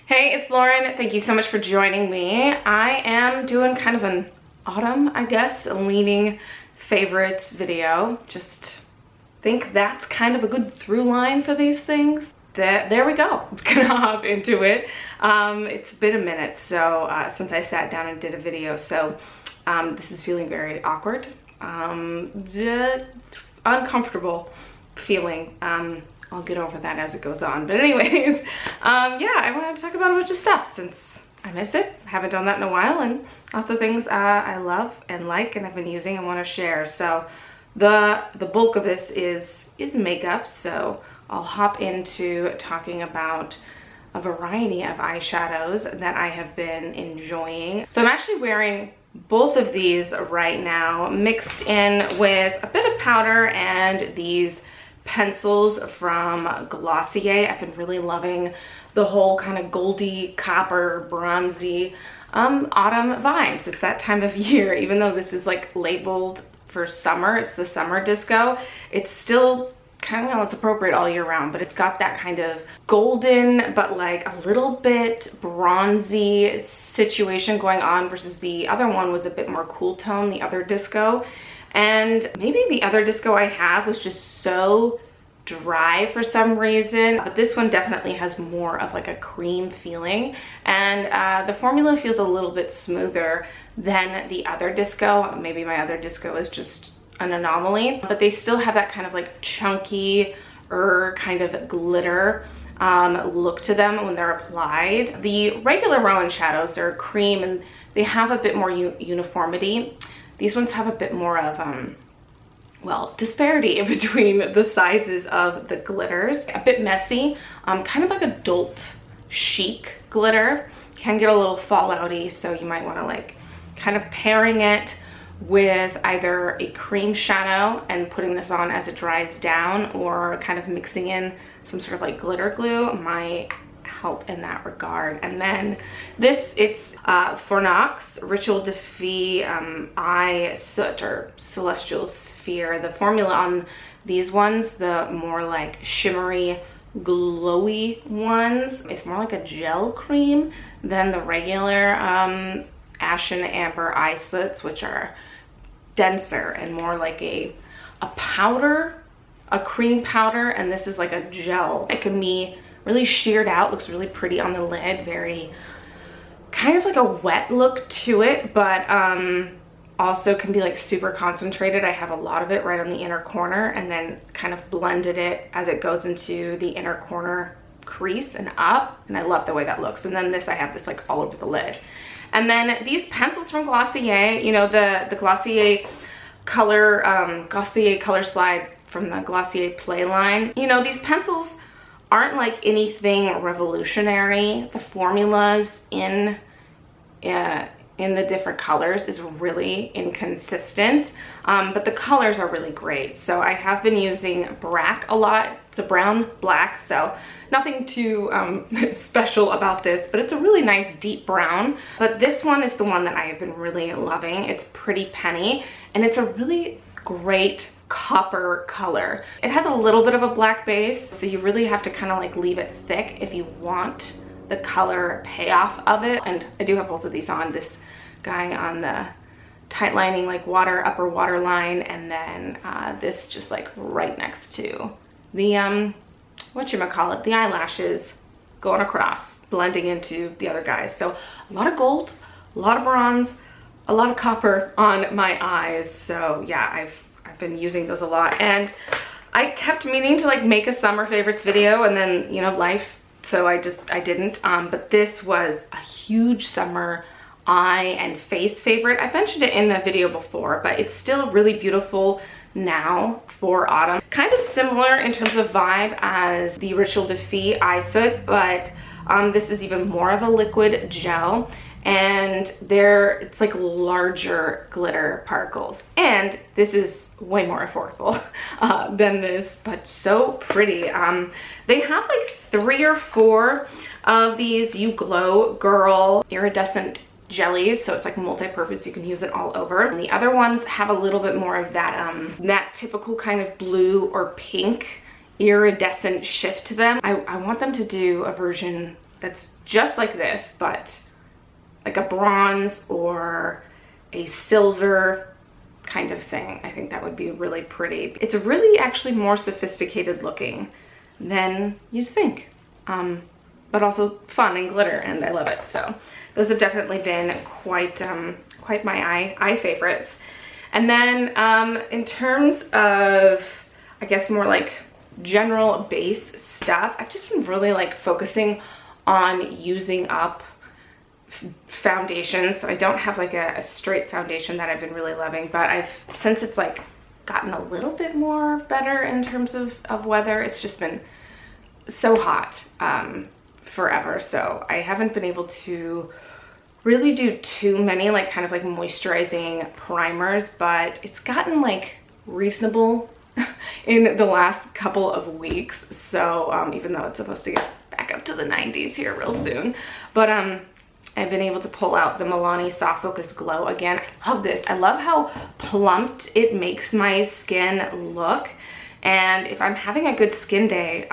Hey, it's Lauren. Thank you so much for joining me. I am doing kind of an autumn, I guess, leaning favorites video. Just think that's kind of a good through line for these things. There we go. I'm gonna hop into it. It's been a minute since I sat down and did a video, so this is feeling very awkward, uncomfortable feeling. I'll get over that as it goes on. But anyways, yeah, I wanted to talk about a bunch of stuff since I miss it. I haven't done that in a while, and also things I love and like and I've been using and want to share. So the bulk of this is makeup, so I'll hop into talking about a variety of eyeshadows that I have been enjoying. So I'm actually wearing both of these right now, mixed in with a bit of powder and these pencils from Glossier. I've been really loving the whole kind of goldy, copper, bronzy autumn vibes. It's that time of year. Even though this is like labeled for summer, it's the summer disco, it's still kind of, well, it's appropriate all year round, but it's got that kind of golden but like a little bit bronzy situation going on, versus the other one was a bit more cool tone, the other disco. And maybe the other disco I have was just so dry for some reason, but this one definitely has more of like a cream feeling, and the formula feels a little bit smoother than the other disco. Maybe my other disco is just an anomaly, but they still have that kind of like chunky kind of glitter look to them when they're applied. The regular Roen shadows, they're cream and they have a bit more uniformity. These ones have a bit more of, well, disparity in between the sizes of the glitters. A bit messy, kind of like adult chic glitter. Can get a little fallouty, so you might want to like kind of pairing it with either a cream shadow and putting this on as it dries down, or kind of mixing in some sort of like glitter glue might help in that regard. And then this, it's Fornax Rituel de Fille Soot or Celestial Sphere. The formula on these ones, the more like shimmery glowy ones, it's more like a gel cream than the regular Ashen Amber eye slits, which are denser and more like a powder, a cream powder, and this is like a gel. It can be really sheared out, looks really pretty on the lid, very kind of like a wet look to it, but also can be like super concentrated. I have a lot of it right on the inner corner, and then kind of blended it as it goes into the inner corner crease and up, and I love the way that looks. And then this, I have this like all over the lid. And then these pencils from Glossier, you know, the Glossier Colorslide from the Glossier Play line. You know, these pencils aren't like anything revolutionary. The formulas in the different colors is really inconsistent, but the colors are really great. So I have been using Brack a lot. It's a brown black, so nothing too special about this, but it's a really nice deep brown. But this one is the one that I have been really loving. It's Pretty Penny, and it's a really great copper color. It has a little bit of a black base, so you really have to kind of like leave it thick if you want the color payoff of it. And I do have both of these on, this guy on the tight lining like upper waterline, and then this just like right next to the whatchamacallit, the eyelashes going across, blending into the other guys. So a lot of gold, a lot of bronze, a lot of copper on my eyes. So yeah, I've been using those a lot, and I kept meaning to like make a summer favorites video, and then, you know, life, so I didn't. But this was a huge summer eye and face favorite. I mentioned it in the video before, but it's still really beautiful now for autumn. Kind of similar in terms of vibe as the Rituel de Fille eye soot, but this is even more of a liquid gel, and it's like larger glitter particles, and this is way more affordable than this, but so pretty. They have like 3 or 4 of these You Glow Girl iridescent jellies, so it's like multi-purpose, you can use it all over. And the other ones have a little bit more of that that typical kind of blue or pink iridescent shift to them. I want them to do a version that's just like this, but like a bronze or a silver kind of thing. I think that would be really pretty. It's really actually more sophisticated looking than you'd think, but also fun and glitter, and I love it. So those have definitely been quite my eye favorites. And then in terms of, I guess, more like general base stuff, I've just been really like focusing on using up foundations. So I don't have like a straight foundation that I've been really loving, but since it's like gotten a little bit more better in terms of weather, it's just been so hot forever. So I haven't been able to really do too many like kind of like moisturizing primers, but it's gotten like reasonable in the last couple of weeks. So even though it's supposed to get back up to the 90s here real soon, but I've been able to pull out the Milani Soft Focus Glow again. I love this. I love how plumped it makes my skin look, and if I'm having a good skin day,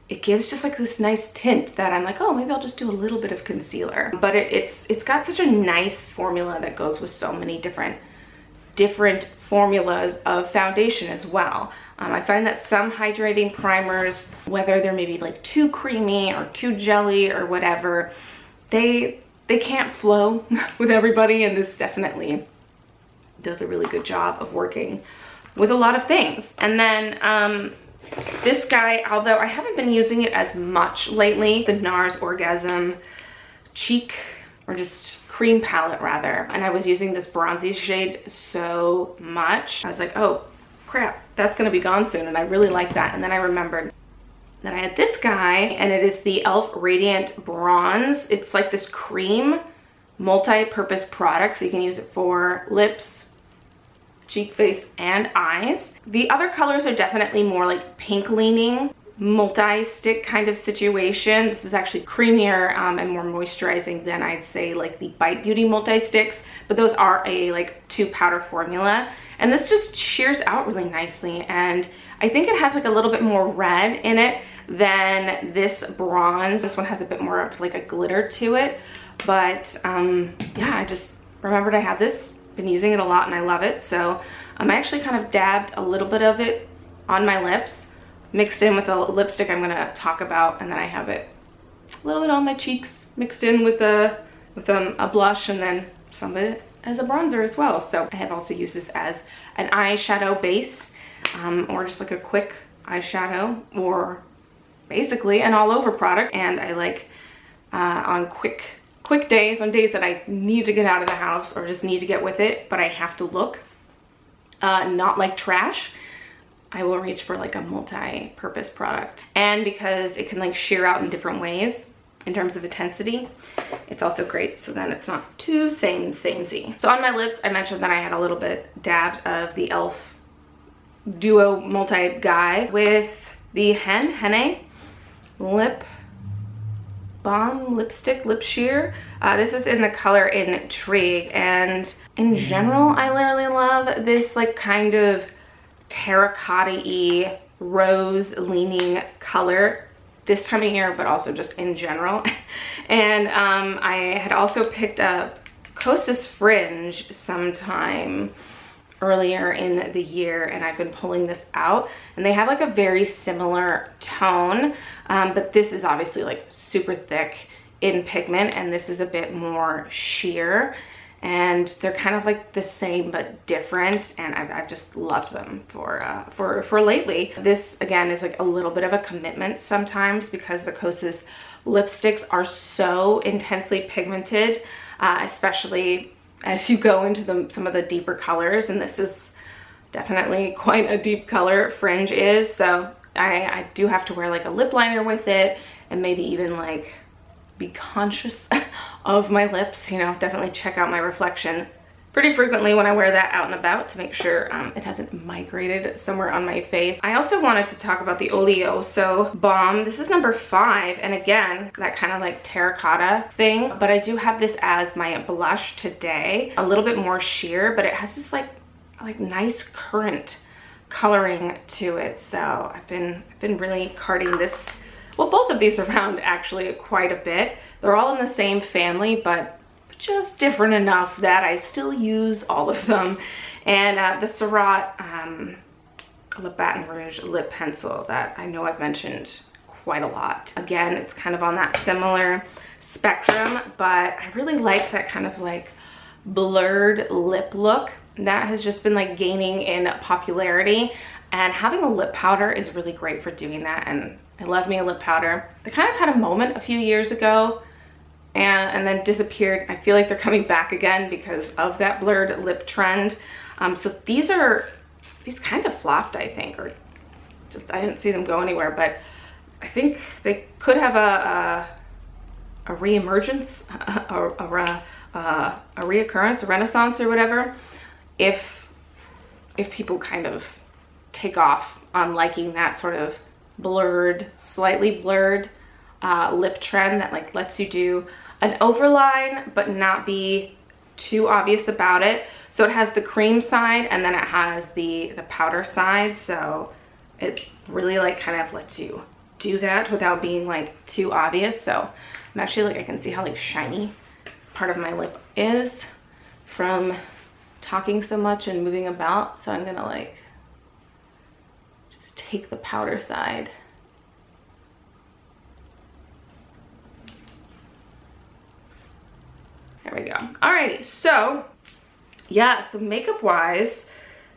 it gives just like this nice tint that I'm like, oh, maybe I'll just do a little bit of concealer. But it's got such a nice formula that goes with so many different formulas of foundation as well. I find that some hydrating primers, whether they're maybe like too creamy or too jelly or whatever, they can't flow with everybody, and this definitely does a really good job of working with a lot of things. And then this guy, although I haven't been using it as much lately, the NARS Orgasm Cheek, or just cream palette rather, and I was using this bronzy shade so much, I was like, oh crap, that's gonna be gone soon, and I really like that. And then I remembered that I had this guy, and it is the e.l.f. Radiant Bronze. It's like this cream multi-purpose product, so you can use it for lips, cheek, face, and eyes. The other colors are definitely more like pink leaning, multi-stick kind of situation. This is actually creamier and more moisturizing than I'd say like the Bite Beauty multi-sticks, but those are a like 2 powder formula, and this just shears out really nicely. And I think it has like a little bit more red in it than this bronze. This one has a bit more of like a glitter to it, but yeah, I just remembered I had this, been using it a lot, and I love it. So I actually kind of dabbed a little bit of it on my lips, mixed in with a lipstick I'm gonna talk about, and then I have it a little bit on my cheeks, mixed in with a blush, and then some of it as a bronzer as well. So I have also used this as an eyeshadow base, or just like a quick eyeshadow, or basically an all-over product. And I like on quick days, on days that I need to get out of the house or just need to get with it, but I have to look not like trash, I will reach for like a multi-purpose product. And because it can like sheer out in different ways in terms of intensity, it's also great, so then it's not too samey. So on my lips, I mentioned that I had a little bit dabbed of the e.l.f. Duo Multi Guide with the Henne Lip Balm Lipstick Lip Sheer. This is in the color Intrigue, and in general, I really love this like kind of terracotta-y, rose-leaning color this time of year, but also just in general. And I had also picked up Kosas Fringe sometime earlier in the year, and I've been pulling this out, and they have like a very similar tone, but this is obviously like super thick in pigment, and this is a bit more sheer, and they're kind of like the same but different, and I've just loved them for lately. This again is like a little bit of a commitment sometimes because the Kosas lipsticks are so intensely pigmented, especially as you go into some of the deeper colors, and this is definitely quite a deep color, Fringe is, so I do have to wear like a lip liner with it, and maybe even like be conscious of my lips, you know, definitely check out my reflection pretty frequently when I wear that out and about to make sure it hasn't migrated somewhere on my face. I also wanted to talk about the Olio Osso Balm. This is number 5, and again, that kind of like terracotta thing, but I do have this as my blush today. A little bit more sheer, but it has this like nice current coloring to it. So I've been really carding this well, both of these around actually quite a bit. They're all in the same family, but just different enough that I still use all of them. And the Soot Le Baton Rouge lip pencil that I know I've mentioned quite a lot. Again, it's kind of on that similar spectrum, but I really like that kind of like blurred lip look that has just been like gaining in popularity, and having a lip powder is really great for doing that. And I love me a lip powder. They kind of had a moment a few years ago and then disappeared. I feel like they're coming back again because of that blurred lip trend. So these kind of flopped, I think, or just I didn't see them go anywhere, but I think they could have a re-emergence, a reoccurrence, a renaissance or whatever, if people kind of take off on liking that sort of blurred, slightly blurred lip trend that like lets you do an overline but not be too obvious about it. So it has the cream side and then it has the powder side, so it really like kind of lets you do that without being like too obvious. So I'm actually like, I can see how like shiny part of my lip is from talking so much and moving about. So I'm gonna like just take the powder side. There we go. Alrighty, so yeah, so makeup wise,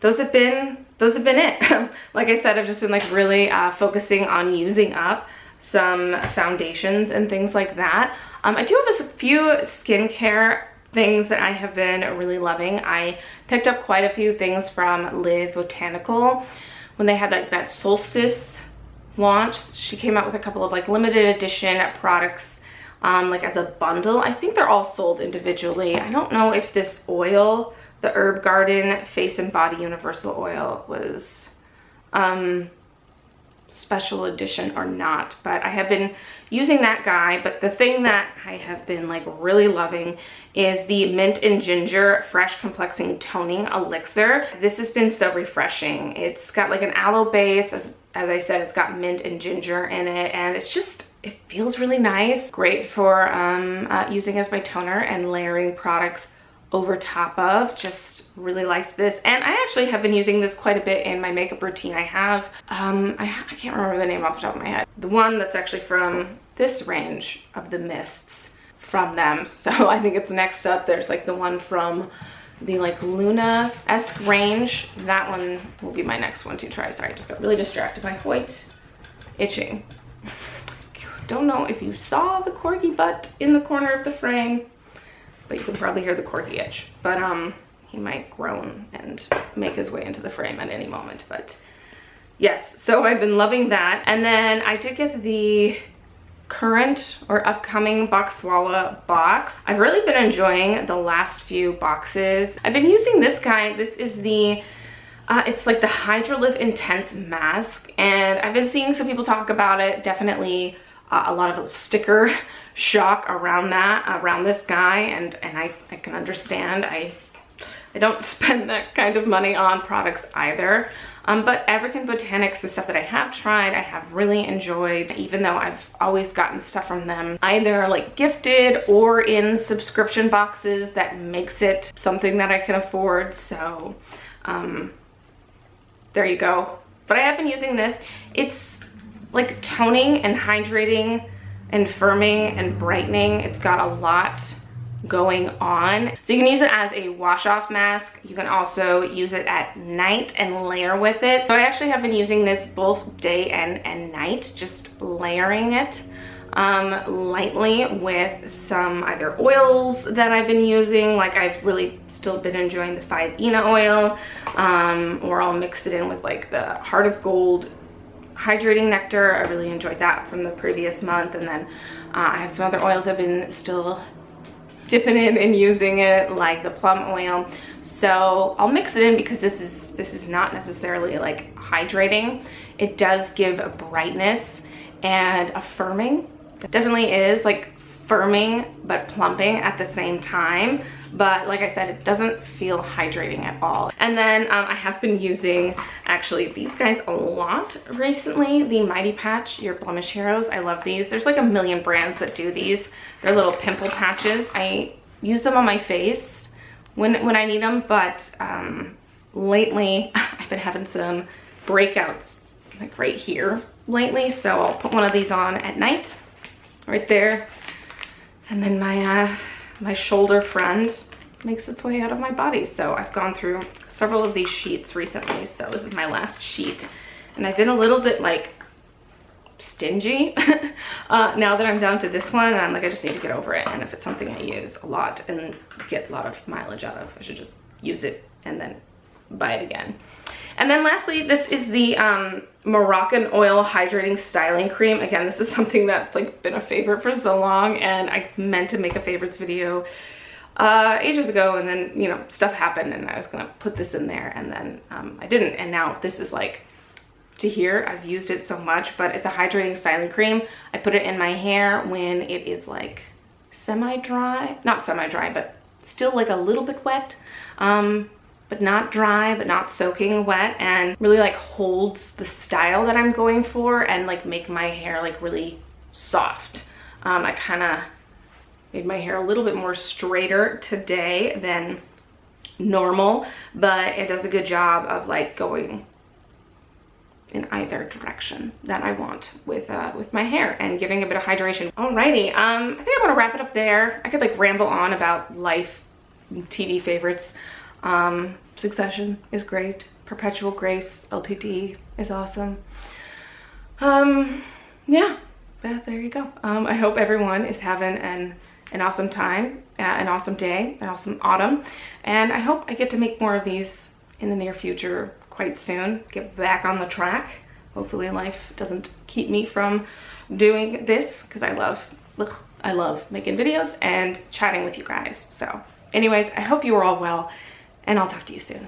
those have been it. Like I said, I've just been like really focusing on using up some foundations and things like that. I do have a few skincare things that I have been really loving. I picked up quite a few things from Botanical when they had like that solstice launch. She came out with a couple of like limited edition products like as a bundle. I think they're all sold individually. I don't know if this oil, the Herb Garden Face and Body Universal Oil, was special edition or not, but I have been using that guy. But the thing that I have been like really loving is the Mint and Ginger Fresh Complexing Toning Elixir. This has been so refreshing. It's got like an aloe base, as I said, it's got mint and ginger in it, and it's just, it feels really nice. Great for using as my toner and layering products over top of. Just really liked this, and I actually have been using this quite a bit in my makeup routine. I have I can't remember the name off the top of my head, the one that's actually from this range of the mists from them. So I think it's next up. There's like the one from the like Luna-esque range. That one will be my next one to try. Sorry, I just got really distracted by White itching. Don't know if you saw the corgi butt in the corner of the frame, but you can probably hear the corgi itch. But he might groan and make his way into the frame at any moment. But yes, so I've been loving that. And then I did get the current or upcoming Boxwalla box. I've really been enjoying the last few boxes. I've been using this guy. This is the it's like the Hydrolift Intense Mask, and I've been seeing some people talk about it. Definitely a lot of sticker shock around that, around this guy, and I can understand. I don't spend that kind of money on products either. But African Botanics, the stuff that I have tried, I have really enjoyed, even though I've always gotten stuff from them either like gifted or in subscription boxes that makes it something that I can afford. So there you go. But I have been using this. It's like toning and hydrating and firming and brightening. It's got a lot going on. So you can use it as a wash off mask. You can also use it at night and layer with it. So I actually have been using this both day and night, just layering it lightly with some either oils that I've been using. Like I've really still been enjoying the 5-ENA oil, or I'll mix it in with like the Heart of Gold Hydrating Nectar. I really enjoyed that from the previous month. And then I have some other oils I've been still dipping in and using it, like the plum oil. So I'll mix it in because this is not necessarily like hydrating. It does give a brightness and a firming. It definitely is like firming but plumping at the same time, but like I said, it doesn't feel hydrating at all. And then I have been using actually these guys a lot recently, the Mighty Patch Your Blemish Heroes. I love these. There's like a million brands that do these. They're little pimple patches. I use them on my face when I need them, but lately I've been having some breakouts like right here lately, so I'll put one of these on at night right there. And then my shoulder friend makes its way out of my body. So I've gone through several of these sheets recently. So this is my last sheet. And I've been a little bit like stingy now that I'm down to this one. I'm like, I just need to get over it. And if it's something I use a lot and get a lot of mileage out of, I should just use it and then buy it again. And then lastly, this is the Moroccan Oil Hydrating Styling Cream. Again, this is something that's like been a favorite for so long, and I meant to make a favorites video ages ago, and then, you know, stuff happened and I was gonna put this in there, and then I didn't. And now this is like to here. I've used it so much, but it's a hydrating styling cream. I put it in my hair when it is like semi-dry, not semi-dry, but still like a little bit wet. But not dry, but not soaking wet, and really like holds the style that I'm going for and like make my hair like really soft. I kind of made my hair a little bit more straighter today than normal, but it does a good job of like going in either direction that I want with my hair and giving a bit of hydration. Alrighty, I think I'm gonna wrap it up there. I could like ramble on about life, TV favorites. Succession is great. Perpetual Grace, LTD is awesome. Yeah, there you go. I hope everyone is having an awesome time, an awesome day, an awesome autumn. And I hope I get to make more of these in the near future quite soon. Get back on the track. Hopefully life doesn't keep me from doing this, because I love making videos and chatting with you guys. So anyways, I hope you are all well, and I'll talk to you soon.